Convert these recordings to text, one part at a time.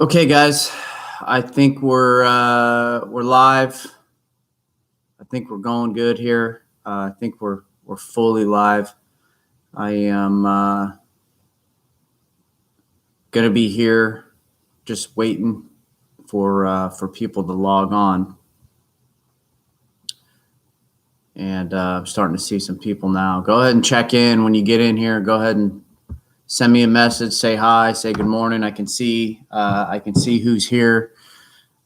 Okay, guys, I think we're live. I think we're going good here. I think we're fully live. I am gonna be here, just waiting for people to log on, and I'm starting to see some people now. Go ahead and check in when you get in here. Go ahead and send me a message. Say hi. Say good morning. I can see who's here.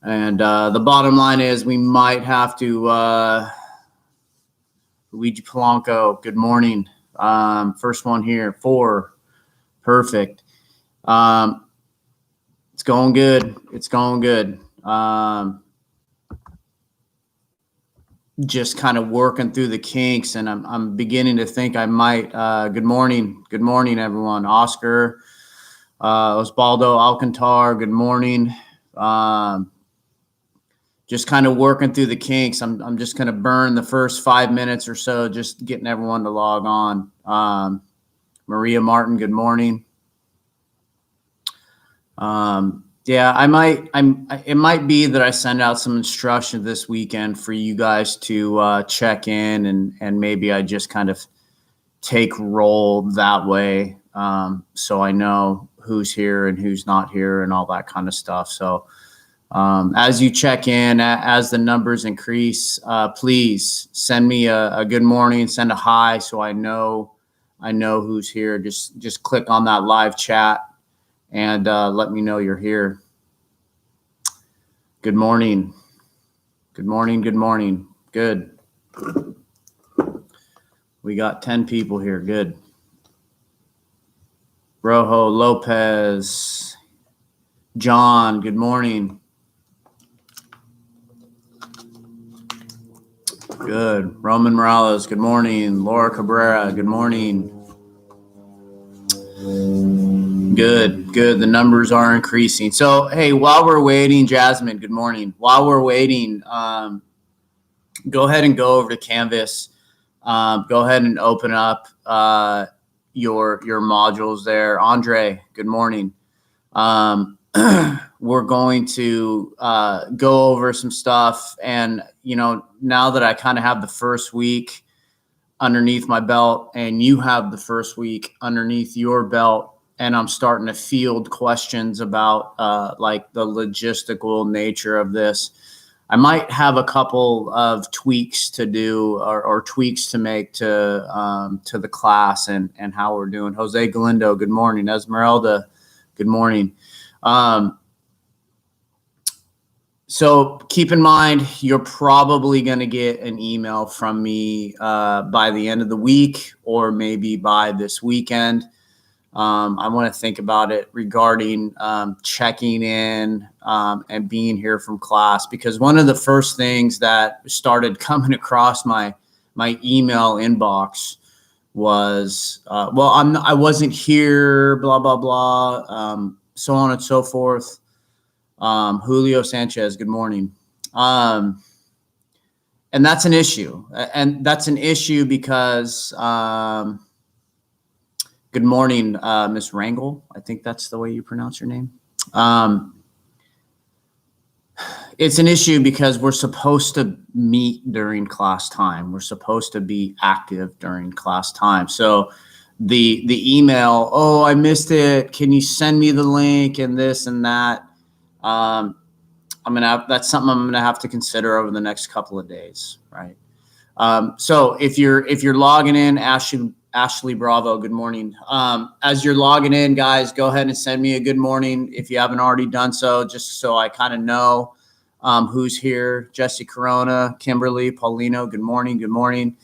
And the bottom line is we might have to Luigi Polanco, good morning. First one here, 4. Perfect. It's going good. It's going good. Just kind of working through the kinks, and I'm beginning to think I might. Good morning, everyone. Oscar, Osvaldo Alcantar, good morning. Just kind of working through the kinks. I'm just going to burn the first 5 minutes or so, just getting everyone to log on. Maria Martin, good morning. Yeah, it might be that I send out some instruction this weekend for you guys to check in, and maybe I just kind of take roll that way, so I know who's here and who's not here and all that kind of stuff. So as you check in, as the numbers increase, please send me a good morning, send a hi, so I know who's here. Just click on that live chat and let me know you're here. Good morning. Good morning. Good morning. Good. We got 10 people here. Good. Rojo, Lopez, John, good morning. Good. Roman Morales, good morning. Laura Cabrera, good morning. Good. The numbers are increasing. So, hey, while we're waiting, Jasmine, good morning. While we're waiting, go ahead and go over to Canvas. Go ahead and open up your modules there. Andre, good morning. We're going to go over some stuff. And, now that I kind of have the first week underneath my belt and you have the first week underneath your belt, and I'm starting to field questions about like the logistical nature of this, I might have a couple of tweaks to do or tweaks to make to the class and how we're doing. Jose Galindo, good morning. Esmeralda, good morning. So keep in mind, you're probably going to get an email from me by the end of the week or maybe by this weekend. I want to think about it regarding checking in and being here from class, because one of the first things that started coming across my email inbox was, I wasn't here, blah, blah, blah, so on and so forth. Julio Sanchez, good morning. And that's an issue. And that's an issue because good morning, Miss Rangel. I think that's the way you pronounce your name. It's an issue because we're supposed to meet during class time. We're supposed to be active during class time. So the email, oh, I missed it. Can you send me the link and this and that? That's something I'm gonna have to consider over the next couple of days, right? So if you're logging in, Ashley Bravo, good morning. As you're logging in, guys, go ahead and send me a good morning if you haven't already done so, just so I kind of know who's here. Jesse Corona, Kimberly, Paulino, good morning. Good morning.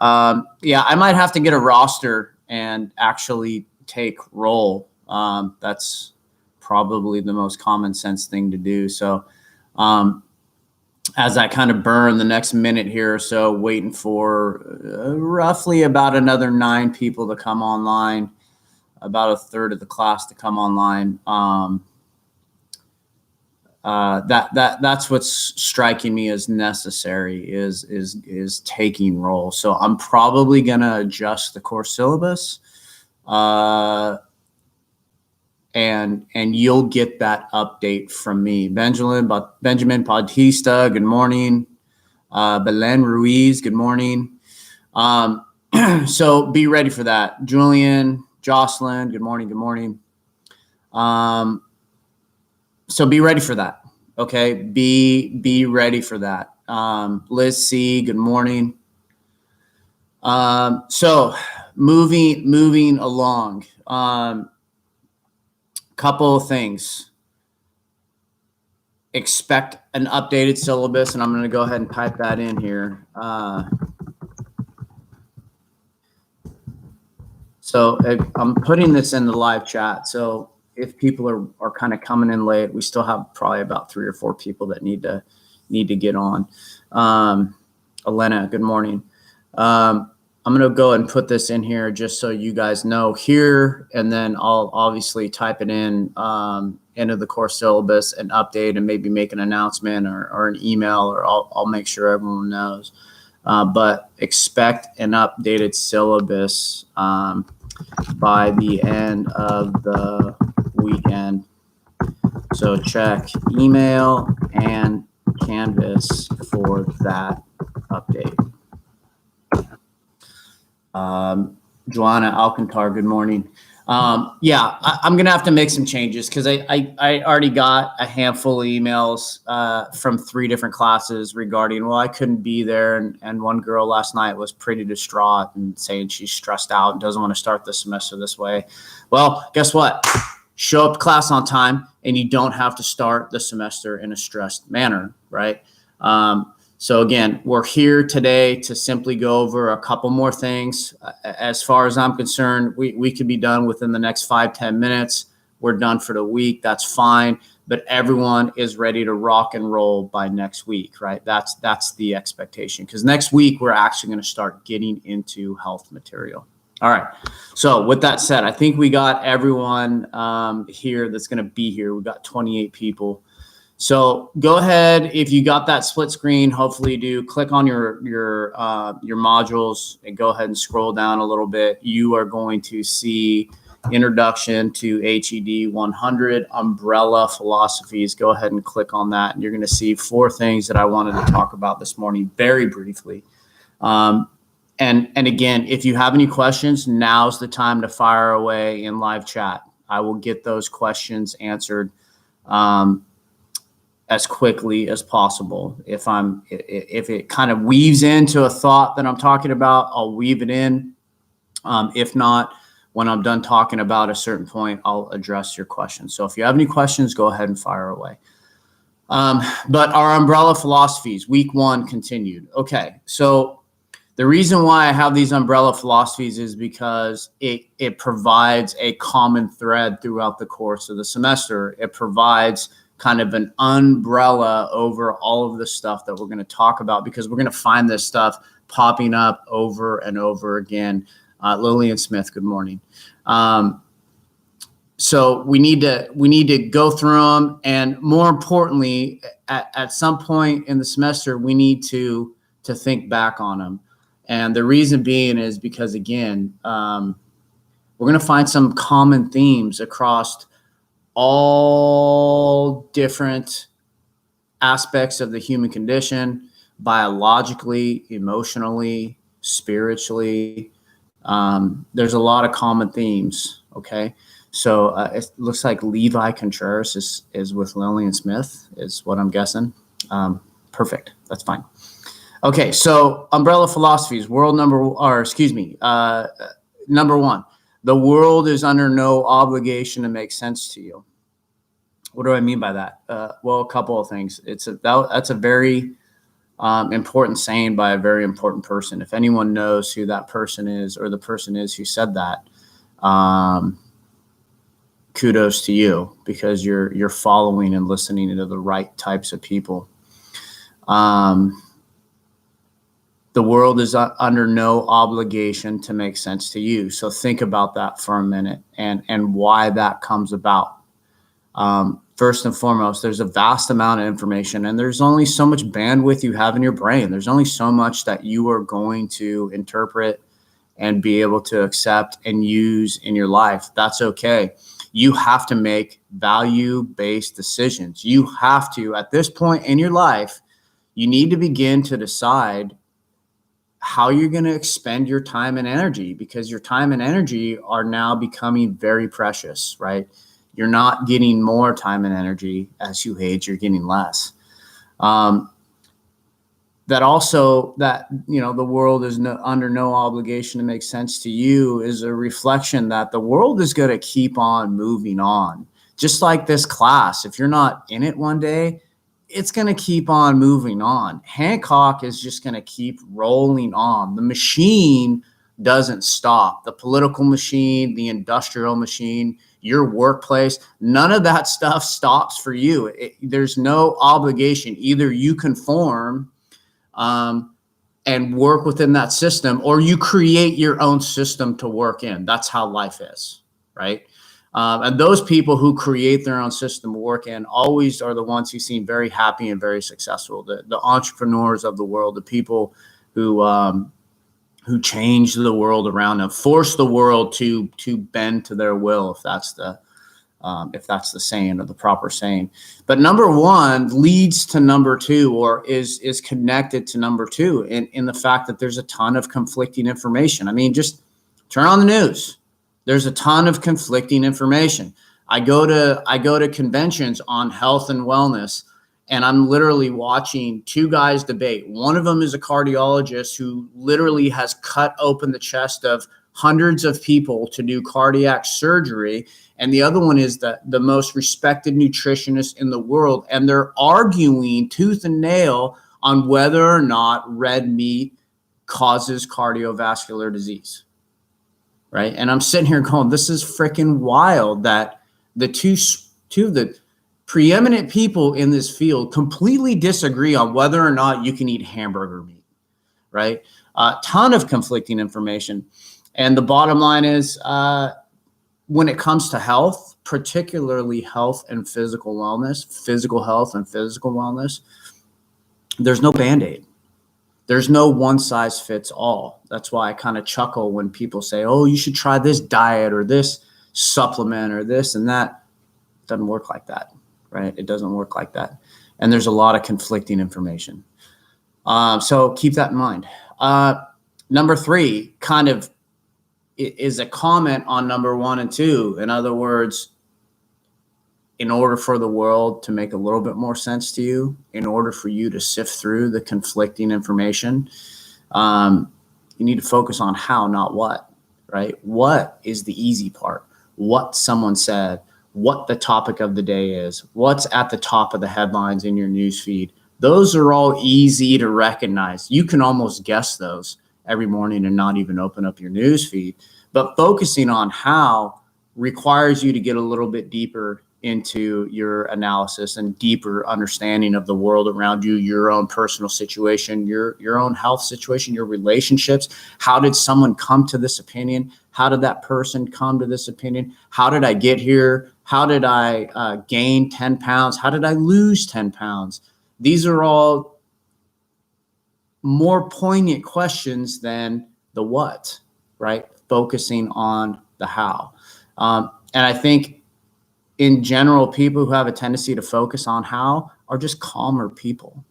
Yeah, I might have to get a roster and actually take roll. That's probably the most common sense thing to do. So as I kind of burn the next minute here or so, waiting for roughly about another 9 people to come online, about a third of the class to come online. That's what's striking me as necessary is taking roll. So I'm probably going to adjust the course syllabus. and you'll get that update from me. Benjamin Bautista, good morning. Belen Ruiz, good morning. So be ready for that. Julian, Jocelyn, good morning. Good morning. So be ready for that. Okay. Be ready for that. Liz C, good morning. So moving along, couple of things. Expect an updated syllabus, and I'm going to go ahead and type that in here. So I'm putting this in the live chat. So if people are kind of coming in late, we still have probably about 3 or 4 people that need to get on. Elena, good morning. I'm going to go ahead and put this in here just so you guys know here, and then I'll obviously type it in into the course syllabus and update and maybe make an announcement or an email, or I'll make sure everyone knows. But expect an updated syllabus by the end of the weekend. So check email and Canvas for that update. Joanna Alcantar, good morning. Yeah, I'm going to have to make some changes because I already got a handful of emails from 3 different classes regarding, well, I couldn't be there. And one girl last night was pretty distraught and saying she's stressed out and doesn't want to start the semester this way. Well, guess what? Show up to class on time and you don't have to start the semester in a stressed manner, right? So again, we're here today to simply go over a couple more things. As far as I'm concerned, we could be done within the next 5-10 minutes. We're done for the week. That's fine. But everyone is ready to rock and roll by next week, right? That's the expectation, because next week we're actually going to start getting into health material. All right. So with that said, I think we got everyone here that's going to be here. We got 28 people. So go ahead, if you got that split screen, hopefully you do, click on your modules and go ahead and scroll down a little bit. You are going to see Introduction to HED 100 Umbrella Philosophies. Go ahead and click on that, and you're going to see 4 things that I wanted to talk about this morning very briefly. And again, if you have any questions, now's the time to fire away in live chat. I will get those questions answered as quickly as possible. If it kind of weaves into a thought that I'm talking about, I'll weave it in. If not, when I'm done talking about a certain point, I'll address your questions. So if you have any questions, go ahead and fire away. But our umbrella philosophies, week 1 continued. Okay, so the reason why I have these umbrella philosophies is because it provides a common thread throughout the course of the semester. It provides kind of an umbrella over all of the stuff that we're going to talk about, because we're going to find this stuff popping up over and over again. Lillian Smith, good morning. So we need to go through them, and more importantly, at some point in the semester, we need to think back on them. And the reason being is because, again, we're going to find some common themes across all different aspects of the human condition, biologically, emotionally, spiritually. There's a lot of common themes. Okay. So it looks like Levi Contreras is with Lillian Smith, is what I'm guessing. Perfect. That's fine. Okay. So umbrella philosophies, number 1. The world is under no obligation to make sense to you. What do I mean by that? Well, a couple of things. That's a very important saying by a very important person. If anyone knows who that person is, or the person is who said that, kudos to you, because you're following and listening to the right types of people. The world is under no obligation to make sense to you. So think about that for a minute and why that comes about. First and foremost, there's a vast amount of information, and there's only so much bandwidth you have in your brain. There's only so much that you are going to interpret and be able to accept and use in your life. That's okay. You have to make value-based decisions. You have to, at this point in your life, you need to begin to decide how you're going to expend your time and energy, because your time and energy are now becoming very precious, right? You're not getting more time and energy as you age, you're getting less. That the world is under no obligation to make sense to you is a reflection that the world is going to keep on moving on. Just like this class, if you're not in it one day, it's going to keep on moving on. Hancock is just going to keep rolling on. The machine doesn't stop. The political machine, the industrial machine, your workplace, none of that stuff stops for you. There's no obligation. Either you conform and work within that system, or you create your own system to work in. That's how life is, right? And those people who create their own system to work in always are the ones who seem very happy and very successful. The entrepreneurs of the world, the people who change the world around them, force the world to bend to their will, if that's the saying or the proper saying. But number one leads to number two, or is connected to number two in the fact that there's a ton of conflicting information. I mean, just turn on the news. There's a ton of conflicting information. I go to conventions on health and wellness, and I'm literally watching two guys debate. One of them is a cardiologist who literally has cut open the chest of hundreds of people to do cardiac surgery. And the other one is the most respected nutritionist in the world. And they're arguing tooth and nail on whether or not red meat causes cardiovascular disease. Right. And I'm sitting here going, this is freaking wild that the two of the preeminent people in this field completely disagree on whether or not you can eat hamburger meat. Right. A ton of conflicting information. And the bottom line is, when it comes to health, particularly health and physical wellness, physical health and physical wellness, there's no Band-Aid. There's no one size fits all. That's why I kind of chuckle when people say, oh, you should try this diet or this supplement or this and that. It doesn't work like that, right? It doesn't work like that. And there's a lot of conflicting information. So keep that in mind. Number three kind of is a comment on number one and two. In other words, in order for the world to make a little bit more sense to you, in order for you to sift through the conflicting information, you need to focus on how, not what, right? What is the easy part? What someone said, what the topic of the day is, what's at the top of the headlines in your newsfeed. Those are all easy to recognize. You can almost guess those every morning and not even open up your newsfeed. But focusing on how requires you to get a little bit deeper into your analysis and deeper understanding of the world around you, your own personal situation, your own health situation, your relationships. How did someone come to this opinion? How did that person come to this opinion? How did I get here? How did I gain 10 pounds? How did I lose 10 pounds? These are all more poignant questions than the what, right? Focusing on the how. And I think in general, people who have a tendency to focus on how are just calmer people.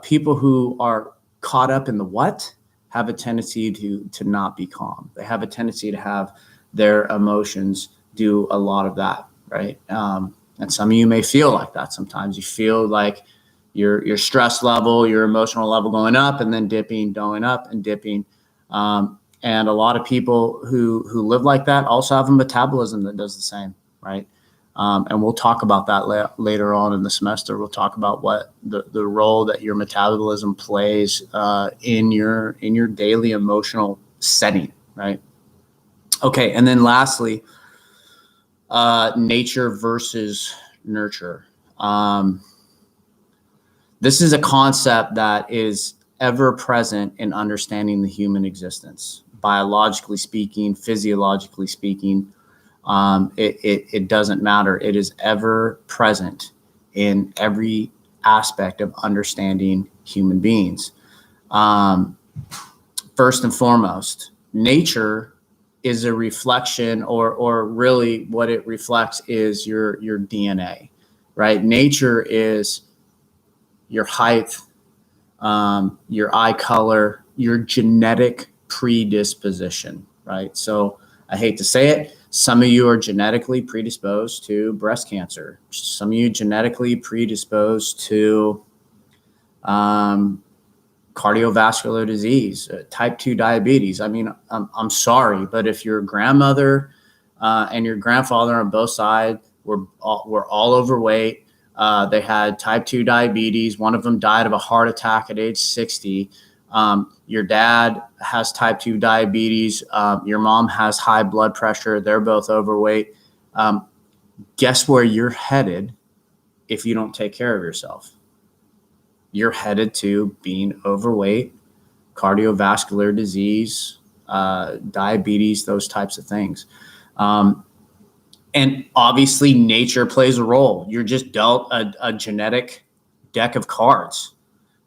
People who are caught up in the what have a tendency to not be calm. They have a tendency to have their emotions do a lot of that, right? And some of you may feel like that. Sometimes you feel like your stress level, your emotional level going up and then dipping, going up and dipping. And a lot of people who live like that also have a metabolism that does the same, right? And we'll talk about that later on in the semester. We'll talk about what the role that your metabolism plays in your daily emotional setting, right? Okay, and then lastly, nature versus nurture. This is a concept that is ever present in understanding the human existence. Biologically speaking, physiologically speaking, it doesn't matter. It is ever present in every aspect of understanding human beings. First and foremost, nature is a reflection, or really what it reflects is your DNA, right? Nature is your height, your eye color, your genetic predisposition, right? So I hate to say it, some of you are genetically predisposed to breast cancer. Some of you genetically predisposed to cardiovascular disease, type 2 diabetes. I mean, I'm sorry, but if your grandmother and your grandfather on both sides were all overweight, they had type 2 diabetes. One of them died of a heart attack at age 60. Your dad has type 2 diabetes. Your mom has high blood pressure. They're both overweight. Guess where you're headed if you don't take care of yourself? You're headed to being overweight, cardiovascular disease, diabetes, those types of things. And obviously nature plays a role. You're just dealt a genetic deck of cards.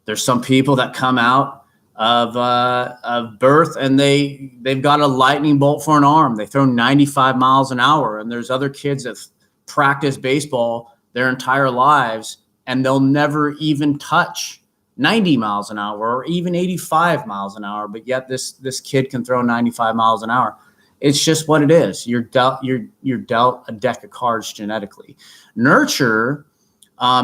There's some people that come out of birth and they've got a lightning bolt for an arm. They throw 95 miles an hour. And there's other kids that practice baseball their entire lives and they'll never even touch 90 miles an hour or even 85 miles an hour. But yet this kid can throw 95 miles an hour. It's just what it is. You're dealt a deck of cards genetically. Nurture,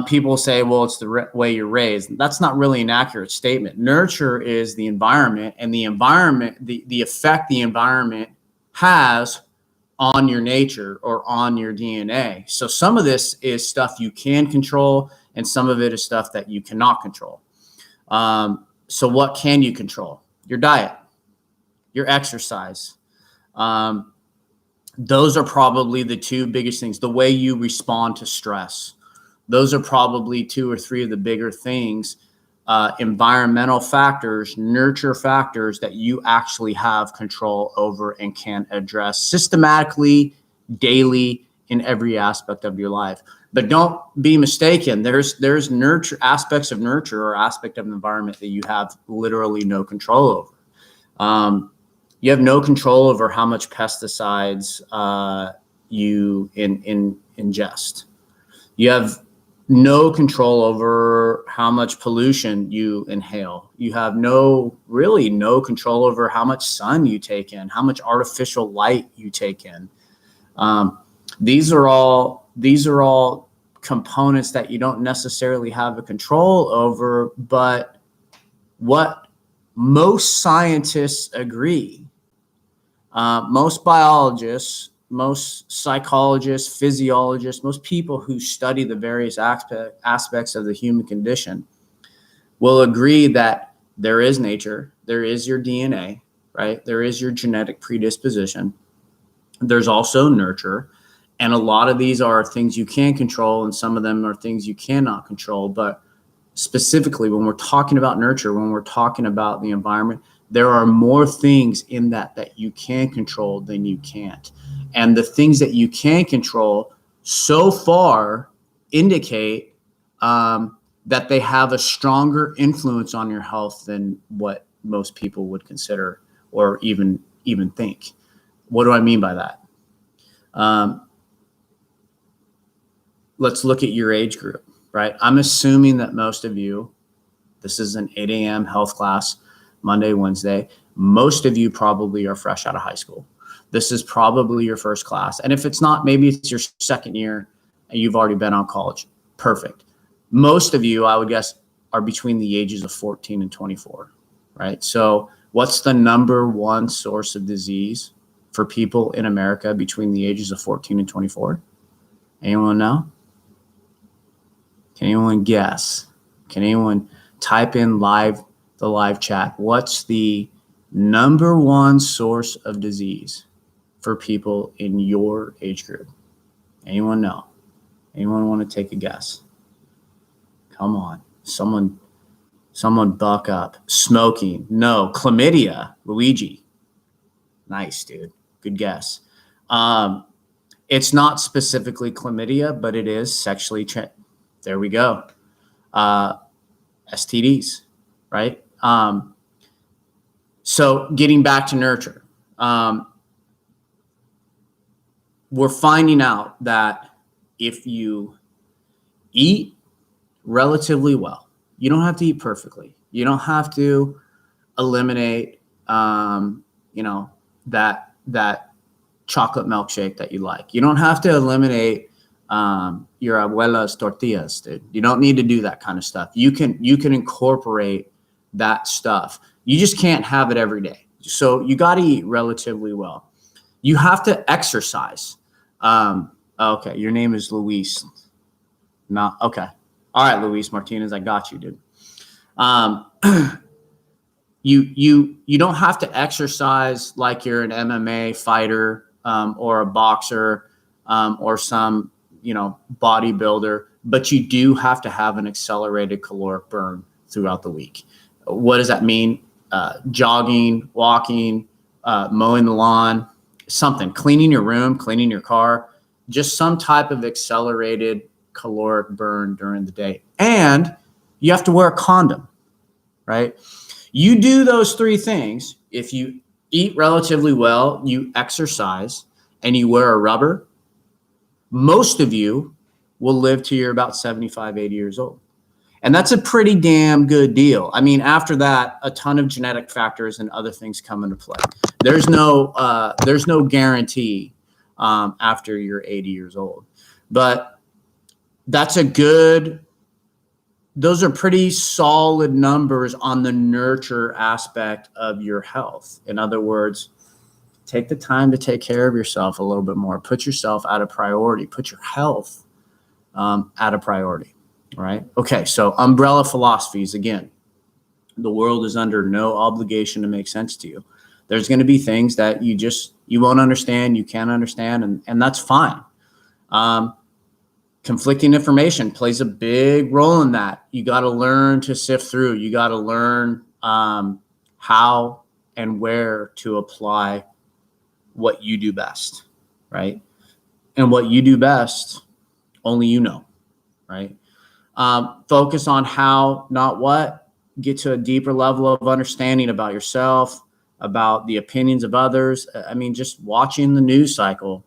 people say, well, it's the way you're raised. That's not really an accurate statement. Nurture is the environment, and the environment, the effect the environment has on your nature or on your DNA. So some of this is stuff you can control, and some of it is stuff that you cannot control. So what can you control? Your diet, your exercise. Those are probably the two biggest things. The way you respond to stress. Those are probably two or three of the bigger things. Environmental factors, nurture factors that you actually have control over and can address systematically, daily, in every aspect of your life. But don't be mistaken. There's nurture aspects of nurture or aspect of the environment that you have literally no control over. You have no control over how much pesticides you ingest. You have no control over how much pollution you inhale. You have really no control over how much sun you take in, how much artificial light you take in. These are all components that you don't necessarily have a control over, but what most scientists agree, most biologists, most psychologists, physiologists, most people who study the various aspects of the human condition will agree that there is nature, there is your DNA, right? There is your genetic predisposition. There's also nurture. And a lot of these are things you can control, and some of them are things you cannot control. But specifically, when we're talking about nurture, when we're talking about the environment, there are more things in that you can control than you can't. And the things that you can control so far indicate that they have a stronger influence on your health than what most people would consider or even think. What do I mean by that? Let's look at your age group, right? I'm assuming that most of you, this is an 8 a.m. health class, Monday, Wednesday. Most of you probably are fresh out of high school. This is probably your first class. And if it's not, maybe it's your second year and you've already been on college. Perfect. Most of you, I would guess, are between the ages of 14 and 24, right? So what's the number one source of disease for people in America between the ages of 14 and 24? Anyone know? Can anyone guess? Can anyone type in the live chat? What's the number one source of disease for people in your age group? Anyone know? Anyone want to take a guess? Come on. Someone buck up. Smoking. No. Chlamydia. Luigi. Nice, dude. Good guess. It's not specifically chlamydia, but it is sexually there we go. STDs, right? So getting back to nurture. we're finding out that if you eat relatively well, you don't have to eat perfectly. You don't have to eliminate, that chocolate milkshake that you like. You don't have to eliminate your abuela's tortillas, dude. You don't need to do that kind of stuff. You can incorporate that stuff. You just can't have it every day. So you got to eat relatively well. You have to exercise. Okay, your name is Luis. Not okay. All right, Luis Martinez, I got you, dude. You don't have to exercise like you're an MMA fighter or a boxer or some bodybuilder, but you do have to have an accelerated caloric burn throughout the week. What does that mean? Jogging, walking, mowing the lawn, something, cleaning your room, cleaning your car, just some type of accelerated caloric burn during the day. And you have to wear a condom, right? You do those three things. If you eat relatively well, you exercise, and you wear a rubber, most of you will live till you're about 75, 80 years old. And that's a pretty damn good deal. I mean, after that, a ton of genetic factors and other things come into play. There's no guarantee after you're 80 years old. But those are pretty solid numbers on the nurture aspect of your health. In other words, take the time to take care of yourself a little bit more. Put yourself at a priority. Put your health at a priority, right? Okay, so umbrella philosophies. Again, the world is under no obligation to make sense to you. There's going to be things that you won't understand, you can't understand, and that's fine. Conflicting information plays a big role in that. You got to learn to sift through. You got to learn how and where to apply what you do best, right? And what you do best, only you know, right? Focus on how, not what. Get to a deeper level of understanding about yourself, about the opinions of others. I mean, just watching the news cycle,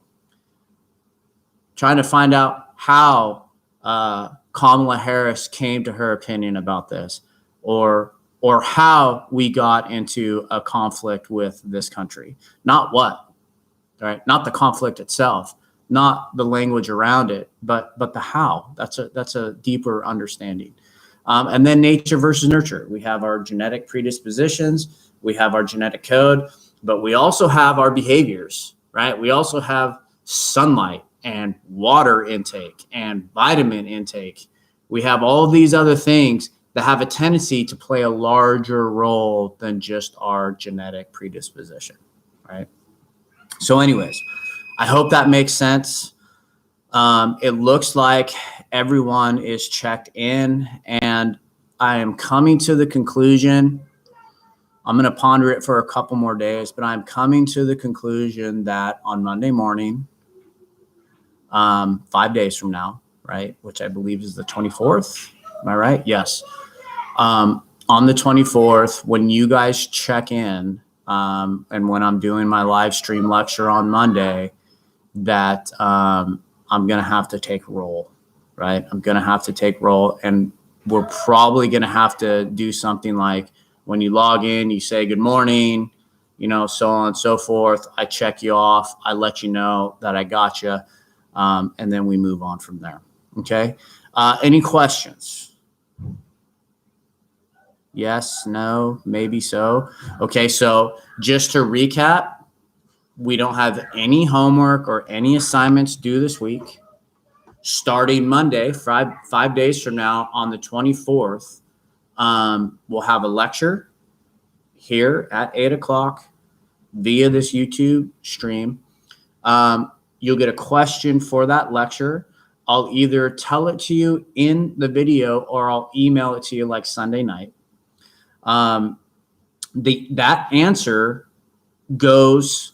trying to find out how Kamala Harris came to her opinion about this, or how we got into a conflict with this country. Not what, right? Not the conflict itself, not the language around it, but the how. That's a deeper understanding. And then nature versus nurture. We have our genetic predispositions, we have our genetic code, but we also have our behaviors, right? We also have sunlight and water intake and vitamin intake. We have all these other things that have a tendency to play a larger role than just our genetic predisposition, right? So anyways, I hope that makes sense. It looks like everyone is checked in, and I am coming to the conclusion, I'm going to ponder it for a couple more days, but I'm coming to the conclusion that on Monday morning, 5 days from now, right, which I believe is the 24th. Am I right? Yes. On the 24th, when you guys check in, and when I'm doing my live stream lecture on Monday, that I'm going to have to take roll, right? I'm going to have to take roll, and we're probably going to have to do something like when you log in, you say good morning, so on and so forth. I check you off. I let you know that I got you. And then we move on from there. Okay. Any questions? Yes, no, maybe so. Okay. So just to recap, we don't have any homework or any assignments due this week. Starting Monday, five days from now on the 24th, we'll have a lecture here at 8:00 via this YouTube stream. You'll get a question for that lecture. I'll either tell it to you in the video or I'll email it to you like Sunday night. That answer goes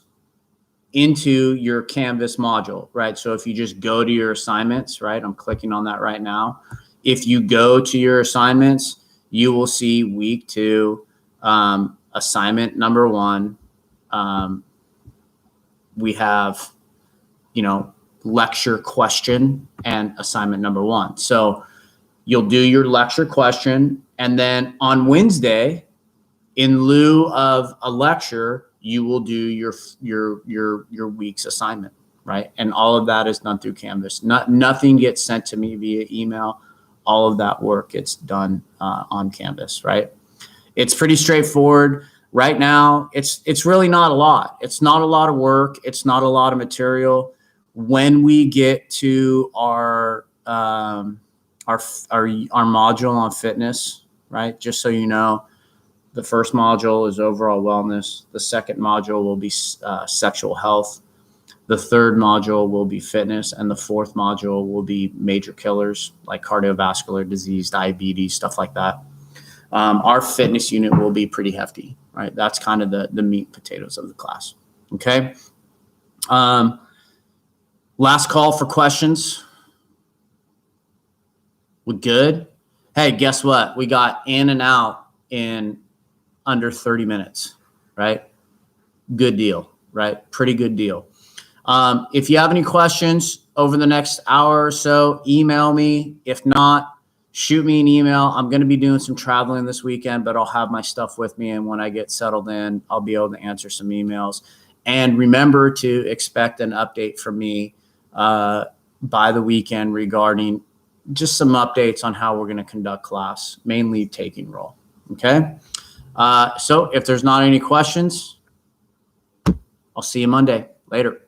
into your Canvas module, right? So if you just go to your assignments, right? I'm clicking on that right now. If you go to your assignments, you will see week 2, assignment number 1. We have lecture question and assignment number 1. So you'll do your lecture question, and then on Wednesday, in lieu of a lecture, you will do your week's assignment, right? And all of that is done through Canvas. Nothing gets sent to me via email. All of that work gets done on Canvas, right? It's pretty straightforward. Right now, it's really not a lot. It's not a lot of work. It's not a lot of material. When we get to our module on fitness, right? Just so you know, the first module is overall wellness. The second module will be sexual health. The third module will be fitness, and the fourth module will be major killers like cardiovascular disease, diabetes, stuff like that. Our fitness unit will be pretty hefty, right? That's kind of the meat and potatoes of the class. Okay. Last call for questions. We good? Hey, guess what? We got in and out in under 30 minutes, right? Good deal, right? Pretty good deal. If you have any questions over the next hour or so, email me. If not, shoot me an email. I'm going to be doing some traveling this weekend, but I'll have my stuff with me. And when I get settled in, I'll be able to answer some emails. And remember to expect an update from me by the weekend regarding just some updates on how we're going to conduct class, mainly taking roll. Okay. So if there's not any questions, I'll see you Monday. Later.